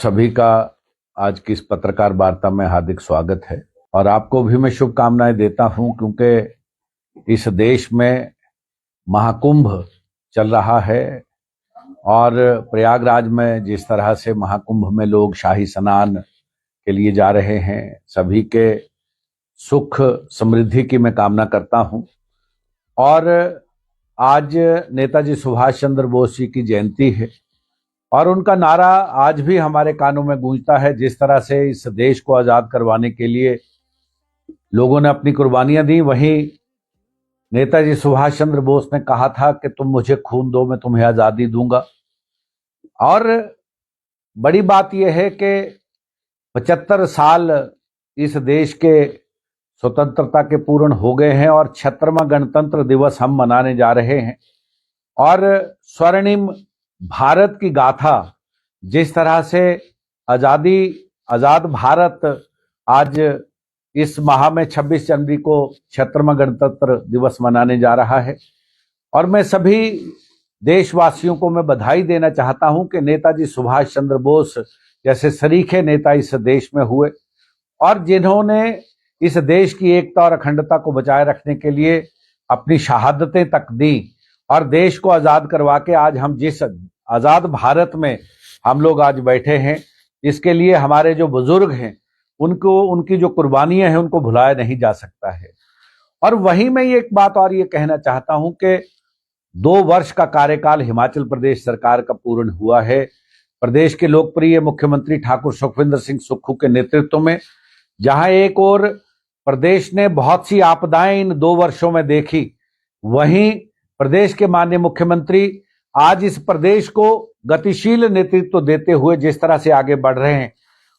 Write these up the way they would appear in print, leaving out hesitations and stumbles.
सभी का आज की इस पत्रकार वार्ता में हार्दिक स्वागत है और आपको भी मैं शुभकामनाएं देता हूं, क्योंकि इस देश में महाकुंभ चल रहा है और प्रयागराज में जिस तरह से महाकुंभ में लोग शाही स्नान के लिए जा रहे हैं, सभी के सुख समृद्धि की मैं कामना करता हूं। और आज नेताजी सुभाष चंद्र बोस जी की जयंती है और उनका नारा आज भी हमारे कानों में गूंजता है। जिस तरह से इस देश को आजाद करवाने के लिए लोगों ने अपनी कुर्बानियां दी, वहीं नेताजी सुभाष चंद्र बोस ने कहा था कि तुम मुझे खून दो, मैं तुम्हें आजादी दूंगा। और बड़ी बात यह है कि 75 साल इस देश के स्वतंत्रता के पूर्ण हो गए हैं और 76वां गणतंत्र दिवस हम मनाने जा रहे हैं। और स्वर्णिम भारत की गाथा, जिस तरह से आजाद भारत आज इस माह में 26 जनवरी को 76वां गणतंत्र दिवस मनाने जा रहा है। और मैं सभी देशवासियों को मैं बधाई देना चाहता हूं कि नेताजी सुभाष चंद्र बोस जैसे सरीखे नेता इस देश में हुए और जिन्होंने इस देश की एकता और अखंडता को बचाए रखने के लिए अपनी शहादतें तक दी और देश को आजाद करवा के आज हम जिस आजाद भारत में हम लोग आज बैठे हैं, इसके लिए हमारे जो बुजुर्ग हैं उनको, उनकी जो कुर्बानियां हैं, उनको भुलाया नहीं जा सकता है। और वहीं मैं एक बात और ये कहना चाहता हूं कि 2 वर्ष का कार्यकाल हिमाचल प्रदेश सरकार का पूर्ण हुआ है। प्रदेश के लोकप्रिय मुख्यमंत्री ठाकुर सुखविंदर सिंह सुक्खू के नेतृत्व में, जहां एक और प्रदेश ने बहुत सी आपदाएं इन 2 वर्षों में देखी, वहीं प्रदेश के माननीय मुख्यमंत्री आज इस प्रदेश को गतिशील नेतृत्व देते हुए जिस तरह से आगे बढ़ रहे हैं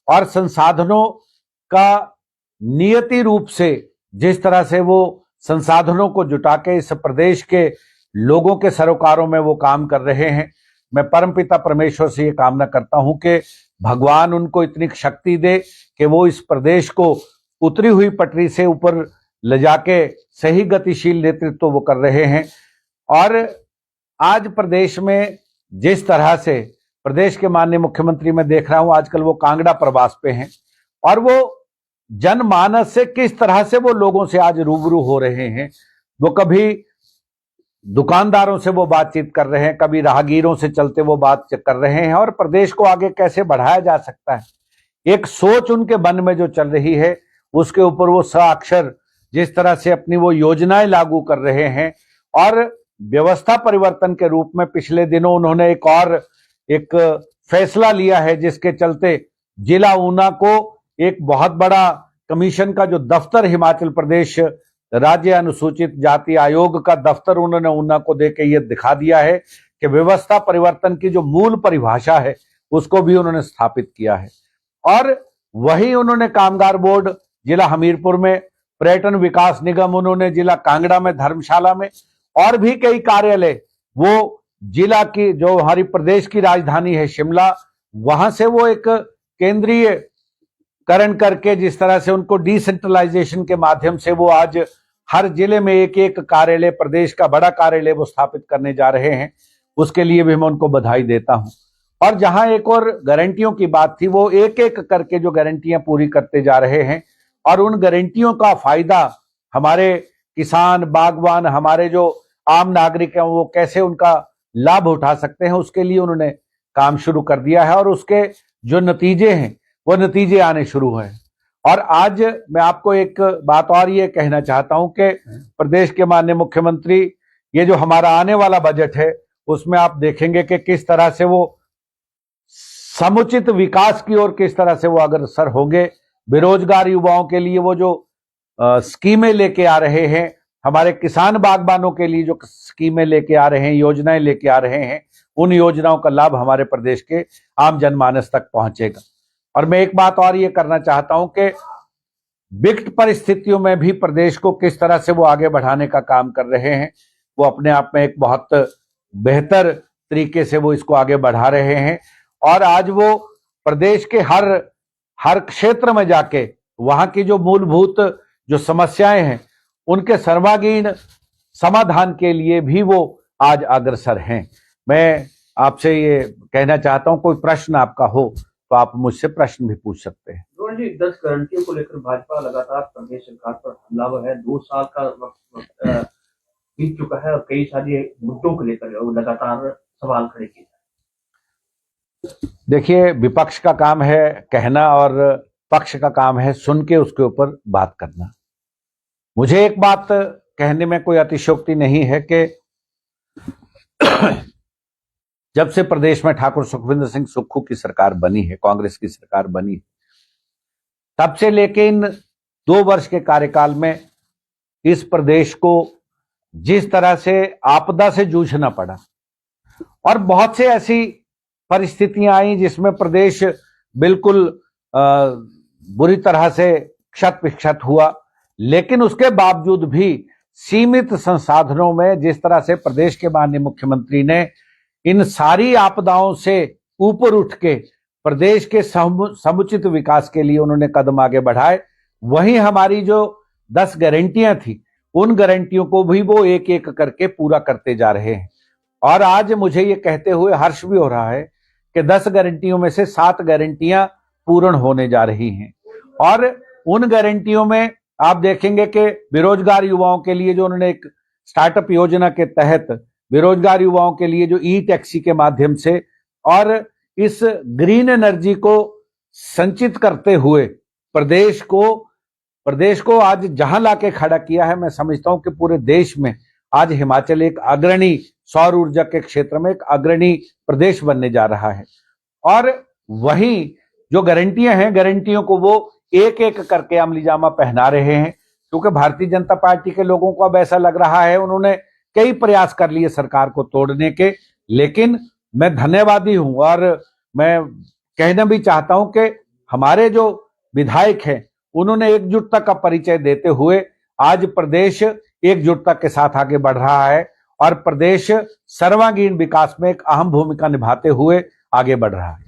और संसाधनों का नियति रूप से जिस तरह से वो संसाधनों को जुटा के इस प्रदेश के लोगों के सरोकारों में वो काम कर रहे हैं, मैं परमपिता परमेश्वर से ये कामना करता हूं कि भगवान उनको इतनी शक्ति दे कि वो इस प्रदेश को उतरी हुई पटरी से ऊपर ले जाके सही गतिशील नेतृत्व वो कर रहे हैं। और आज प्रदेश में जिस तरह से प्रदेश के माननीय मुख्यमंत्री मैं देख रहा हूं, आजकल वो कांगड़ा प्रवास पे हैं और वो जनमानस से किस तरह से वो लोगों से आज रूबरू हो रहे हैं। वो कभी दुकानदारों से वो बातचीत कर रहे हैं, कभी राहगीरों से चलते वो बात कर रहे हैं और प्रदेश को आगे कैसे बढ़ाया जा सकता है, एक सोच उनके मन में जो चल रही है, उसके ऊपर वो साक्षर जिस तरह से अपनी वो योजनाएं लागू कर रहे हैं। और व्यवस्था परिवर्तन के रूप में पिछले दिनों उन्होंने एक फैसला लिया है, जिसके चलते जिला ऊना को एक बहुत बड़ा कमीशन का जो दफ्तर हिमाचल प्रदेश राज्य अनुसूचित जाति आयोग का दफ्तर उन्होंने ऊना को देके ये दिखा दिया है कि व्यवस्था परिवर्तन की जो मूल परिभाषा है उसको भी उन्होंने स्थापित किया है। और वही उन्होंने कामगार बोर्ड जिला हमीरपुर में, पर्यटन विकास निगम उन्होंने जिला कांगड़ा में, धर्मशाला में और भी कई कार्यालय वो जिला की जो हमारी प्रदेश की राजधानी है शिमला, वहां से वो एक केंद्रीयकरण करके जिस तरह से उनको डिसेंट्रलाइजेशन के माध्यम से वो आज हर जिले में एक एक कार्यालय, प्रदेश का बड़ा कार्यालय वो स्थापित करने जा रहे हैं, उसके लिए भी मैं उनको बधाई देता हूं। और जहां एक और गारंटियों की बात थी, वो एक एक करके जो गारंटियां पूरी करते जा रहे हैं और उन गारंटियों का फायदा हमारे किसान, बागवान, हमारे जो आम नागरिक हैं वो कैसे उनका लाभ उठा सकते हैं, उसके लिए उन्होंने काम शुरू कर दिया है और उसके जो नतीजे हैं वो नतीजे आने शुरू हैं। और आज मैं आपको एक बात और ये कहना चाहता हूं कि प्रदेश के माननीय मुख्यमंत्री, ये जो हमारा आने वाला बजट है उसमें आप देखेंगे कि किस तरह से वो समुचित विकास की ओर किस तरह से वो अग्रसर होंगे। बेरोजगार युवाओं के लिए वो जो स्कीमें लेके आ रहे हैं, हमारे किसान बागबानों के लिए जो स्कीमें लेके आ रहे हैं, योजनाएं लेके आ रहे हैं, उन योजनाओं का लाभ हमारे प्रदेश के आम जनमानस तक पहुंचेगा। और मैं एक बात और ये करना चाहता हूं कि विकट परिस्थितियों में भी प्रदेश को किस तरह से वो आगे बढ़ाने का काम कर रहे हैं, वो अपने आप में एक बहुत बेहतर तरीके से वो इसको आगे बढ़ा रहे हैं। और आज वो प्रदेश के हर क्षेत्र में जाके वहां की जो मूलभूत जो समस्याएं हैं उनके सर्वांगीण समाधान के लिए भी वो आज अग्रसर हैं। मैं आपसे ये कहना चाहता हूं, कोई प्रश्न आपका हो तो आप मुझसे प्रश्न भी पूछ सकते हैं। रोहन जी, 10 गारंटियों को लेकर भाजपा लगातार प्रदेश सरकार पर हमलावर है। 2 साल का वक्त बीत चुका है और कई सारे मुद्दों को लेकर वो लगातार सवाल खड़े किए। देखिए, विपक्ष का काम है कहना और पक्ष का काम है सुन के उसके ऊपर बात करना। मुझे एक बात कहने में कोई अतिशयोक्ति नहीं है कि जब से प्रदेश में ठाकुर सुखविंदर सिंह सुक्खू की सरकार बनी है, कांग्रेस की सरकार बनी, तब से लेके इन 2 वर्ष के कार्यकाल में इस प्रदेश को जिस तरह से आपदा से जूझना पड़ा और बहुत से ऐसी परिस्थितियां आई जिसमें प्रदेश बिल्कुल बुरी तरह से क्षत विक्षत हुआ, लेकिन उसके बावजूद भी सीमित संसाधनों में जिस तरह से प्रदेश के माननीय मुख्यमंत्री ने इन सारी आपदाओं से ऊपर उठ के प्रदेश के समुचित विकास के लिए उन्होंने कदम आगे बढ़ाए, वहीं हमारी जो 10 गारंटियां थी उन गारंटियों को भी वो एक एक करके पूरा करते जा रहे हैं। और आज मुझे ये कहते हुए हर्ष भी हो रहा है कि 10 गारंटियों में से 7 गारंटियां पूर्ण होने जा रही हैं। और उन गारंटियों में आप देखेंगे कि बेरोजगार युवाओं के लिए जो उन्होंने एक स्टार्टअप योजना के तहत बेरोजगार युवाओं के लिए जो ई टैक्सी के माध्यम से और इस ग्रीन एनर्जी को संचित करते हुए प्रदेश को आज जहां लाके खड़ा किया है, मैं समझता हूं कि पूरे देश में आज हिमाचल एक अग्रणी सौर ऊर्जा के क्षेत्र में एक अग्रणी प्रदेश बनने जा रहा है। और वहीं जो गारंटियां हैं, गारंटियों को वो एक एक करके अमलीजामा पहना रहे हैं, क्योंकि भारतीय जनता पार्टी के लोगों को अब ऐसा लग रहा है, उन्होंने कई प्रयास कर लिए सरकार को तोड़ने के, लेकिन मैं धन्यवादी हूं और मैं कहना भी चाहता हूं कि हमारे जो विधायक हैं उन्होंने एकजुटता का परिचय देते हुए आज प्रदेश एकजुटता के साथ आगे बढ़ रहा है और प्रदेश सर्वांगीण विकास में एक अहम भूमिका निभाते हुए आगे बढ़ रहा है।